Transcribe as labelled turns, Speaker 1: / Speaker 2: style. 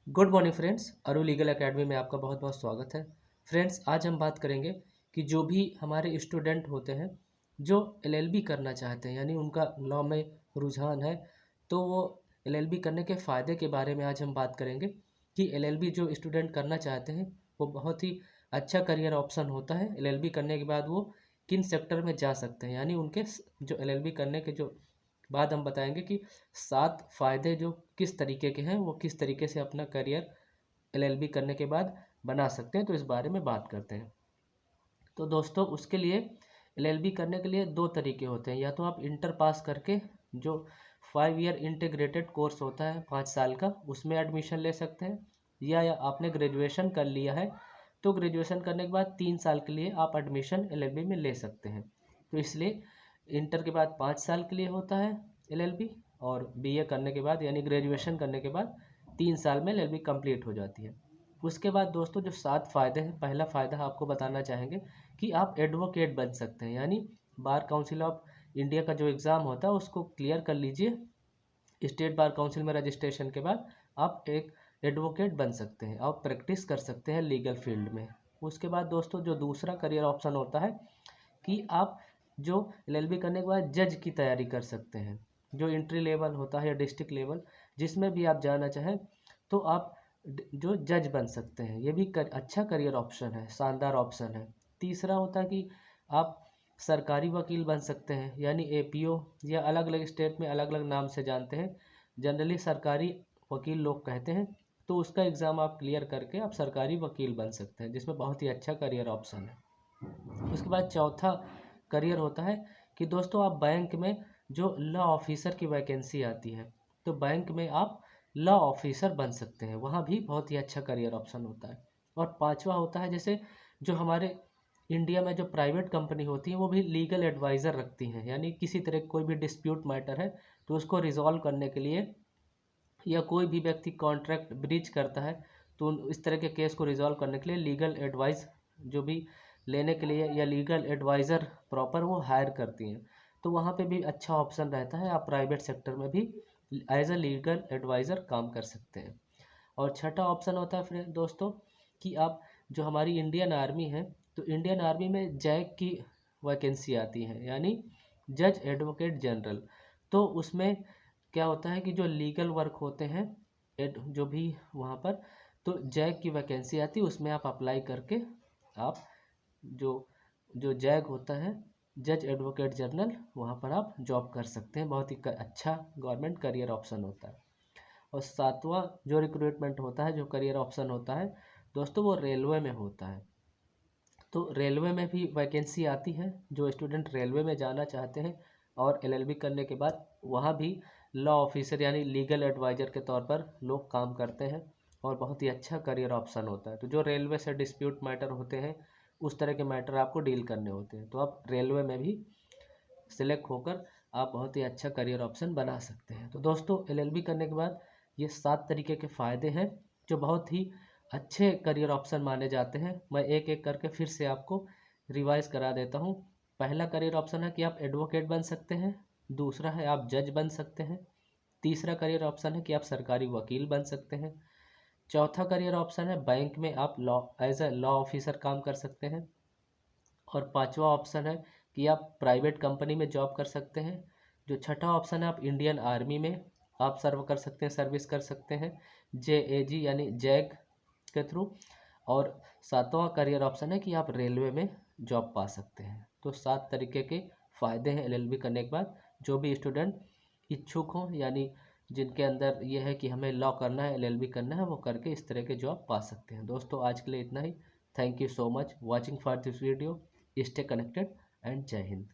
Speaker 1: Good morning friends, अरु legal academy में आपका बहुत बहुत स्वागत है। फ्रेंड्स, आज हम बात करेंगे कि जो भी हमारे स्टूडेंट होते हैं जो एलएलबी करना चाहते हैं, यानी उनका लॉ में रुझान है, तो वो एलएलबी करने के फ़ायदे के बारे में आज हम बात करेंगे कि एलएलबी जो स्टूडेंट करना चाहते हैं वो बहुत ही अच्छा करियर ऑप्शन होता है। एलएलबी करने के बाद वो किन सेक्टर में जा सकते हैं, यानी उनके जो एलएलबी करने के जो बाद हम बताएंगे कि 7 फ़ायदे जो किस तरीके के हैं, वो किस तरीके से अपना करियर एलएलबी करने के बाद बना सकते हैं, तो इस बारे में बात करते हैं। तो दोस्तों, उसके लिए एलएलबी करने के लिए 2 तरीके होते हैं। या तो आप इंटर पास करके जो 5 ईयर इंटीग्रेटेड कोर्स होता है 5 साल का, उसमें एडमिशन ले सकते हैं, या आपने ग्रेजुएशन कर लिया है तो ग्रेजुएशन करने के बाद 3 साल के लिए आप एडमिशन एलएलबी में ले सकते हैं। तो इसलिए इंटर के बाद 5 साल के लिए होता है एलएलबी, और बीए करने के बाद यानी ग्रेजुएशन करने के बाद 3 साल में एलएलबी कंप्लीट हो जाती है। उसके बाद दोस्तों, जो 7 फ़ायदे हैं, पहला फ़ायदा आपको बताना चाहेंगे कि आप एडवोकेट बन सकते हैं। यानी बार काउंसिल ऑफ इंडिया का जो एग्ज़ाम होता है उसको क्लियर कर लीजिए। स्टेट बार काउंसिल में रजिस्ट्रेशन के बाद आप एक एडवोकेट बन सकते हैं, आप प्रैक्टिस कर सकते हैं लीगल फील्ड में। उसके बाद दोस्तों, जो दूसरा करियर ऑप्शन होता है कि आप जो एलएलबी करने के बाद जज की तैयारी कर सकते हैं। जो एंट्री लेवल होता है या डिस्ट्रिक्ट लेवल, जिसमें भी आप जाना चाहें, तो आप जो जज बन सकते हैं। ये भी अच्छा करियर ऑप्शन है, शानदार ऑप्शन है। तीसरा होता है कि आप सरकारी वकील बन सकते हैं, यानी एपीओ, या अलग अलग स्टेट में अलग अलग नाम से जानते हैं। जनरली सरकारी वकील लोग कहते हैं। तो उसका एग्ज़ाम आप क्लियर करके आप सरकारी वकील बन सकते हैं, जिसमें बहुत ही अच्छा करियर ऑप्शन है। उसके बाद चौथा करियर होता है कि दोस्तों, आप बैंक में जो लॉ ऑफिसर की वैकेंसी आती है, तो बैंक में आप लॉ ऑफिसर बन सकते हैं, वहाँ भी बहुत ही अच्छा करियर ऑप्शन होता है। और पांचवा होता है, जैसे जो हमारे इंडिया में जो प्राइवेट कंपनी होती है वो भी लीगल एडवाइज़र रखती हैं, यानी किसी तरह कोई भी डिस्प्यूट मैटर है तो उसको रिजॉल्व करने के लिए, या कोई भी व्यक्ति कॉन्ट्रैक्ट ब्रीच करता है तो इस तरह के केस को रिजॉल्व करने के लिए लीगल एडवाइस जो भी लेने के लिए, या लीगल एडवाइज़र प्रॉपर वो हायर करती हैं। तो वहाँ पे भी अच्छा ऑप्शन रहता है, आप प्राइवेट सेक्टर में भी एज अ लीगल एडवाइज़र काम कर सकते हैं। और छठा ऑप्शन होता है फ्रेंड दोस्तों कि आप जो हमारी इंडियन आर्मी है, तो इंडियन आर्मी में जैक की वैकेंसी आती है, यानी जज एडवोकेट जनरल। तो उसमें क्या होता है कि जो लीगल वर्क होते हैं जो भी वहाँ पर, तो जैक की वैकेंसी आती है, उसमें आप अप्लाई करके आप जो जो जैग होता है, जज एडवोकेट जनरल, वहाँ पर आप जॉब कर सकते हैं। बहुत ही अच्छा गवर्नमेंट करियर ऑप्शन होता है। और सातवां जो रिक्रूटमेंट होता है, जो करियर ऑप्शन होता है दोस्तों, वो रेलवे में होता है। तो रेलवे में भी वैकेंसी आती है। जो स्टूडेंट रेलवे में जाना चाहते हैं और एलएलबी करने के बाद वहाँ भी लॉ ऑफिसर यानी लीगल एडवाइज़र के तौर पर लोग काम करते हैं, और बहुत ही अच्छा करियर ऑप्शन होता है। तो जो रेलवे से डिस्प्यूट मैटर होते हैं, उस तरह के मैटर आपको डील करने होते हैं, तो आप रेलवे में भी सिलेक्ट होकर आप बहुत ही अच्छा करियर ऑप्शन बना सकते हैं। तो दोस्तों, एलएलबी करने के बाद ये 7 तरीके के फ़ायदे हैं जो बहुत ही अच्छे करियर ऑप्शन माने जाते हैं। मैं एक एक करके फिर से आपको रिवाइज करा देता हूँ। पहला करियर ऑप्शन है कि आप एडवोकेट बन सकते हैं। दूसरा है आप जज बन सकते हैं। तीसरा करियर ऑप्शन है कि आप सरकारी वकील बन सकते हैं। चौथा करियर ऑप्शन है बैंक में आप law as a law officer काम कर सकते हैं। और पांचवा ऑप्शन है कि आप प्राइवेट कंपनी में जॉब कर सकते हैं। जो छठा ऑप्शन है, आप इंडियन आर्मी में आप सर्व कर सकते हैं, सर्विस कर सकते हैं, जेएजी यानी जैग के थ्रू। और सातवां करियर ऑप्शन है कि आप रेलवे में जॉब पा सकते हैं। तो 7 तरीके के फ़ायदे हैं एलएलबी करने के बाद। जो भी स्टूडेंट इच्छुक हों, यानी जिनके अंदर ये है कि हमें लॉ करना है, एलएलबी करना है, वो करके इस तरह के जॉब पा सकते हैं। दोस्तों, आज के लिए इतना ही। Thank you so much watching for this video. Stay connected and Jai Hind.